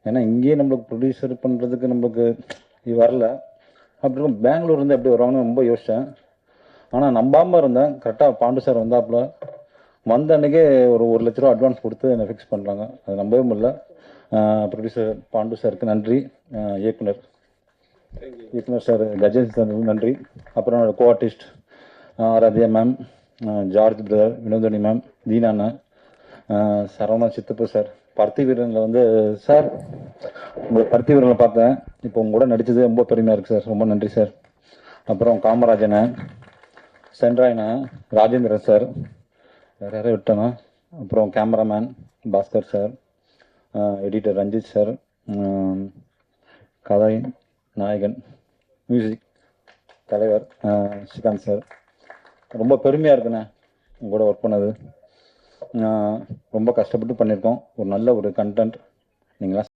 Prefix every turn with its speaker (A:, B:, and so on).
A: ஏன்னா இங்கேயே நம்மளுக்கு ப்ரொடியூசர் பண்ணுறதுக்கு நம்மளுக்கு இது வரல. அப்படி இருக்கும் பெங்களூர்லேருந்து எப்படி வருவாங்கன்னு ரொம்ப யோசித்தேன். ஆனால் நம்பாமல் இருந்தேன். கரெக்டாக பாண்டு சார் வந்தாப்புல வந்த அன்றைக்கே ஒரு 1,00,000 ரூபா அட்வான்ஸ் கொடுத்து என்னை ஃபிக்ஸ் பண்ணுறாங்க. அது நம்பவே முடியல. ப்ரொடியூசர் பாண்டு சாருக்கு நன்றி. இயக்குனர் சார் கஜேஷ் சார் நன்றி. அப்புறம் co artist Aradhya ma'am, George brother, Vinodhini ma'am, Deena அண்ணா, சரவணா சித்தப்பு சார். பருத்தி வீரனில் வந்து சார் உங்கள் பருத்தி வீரனில் பார்த்தேன். இப்போ உங்க கூட நடித்தது ரொம்ப பெருமையாக இருக்குது சார். ரொம்ப நன்றி சார். அப்புறம் காமராஜனை, சென்ட்ராயனை, ராஜேந்திரன் சார், வேறு யாரும் விட்டேனா. அப்புறம் cameraman Bhaskar sir, editor Ranjith sir, கதை நாயகன், மியூசிக் தலைவர் ஸ்ரீகாந்த் சார். ரொம்ப பெருமையாக இருக்குண்ணே உங்களோட ஒர்க் பண்ணது. ரொம்ப கஷ்டப்பட்டு பண்ணியிருக்கோம். ஒரு நல்ல ஒரு கண்டென்ட் நீங்களாம்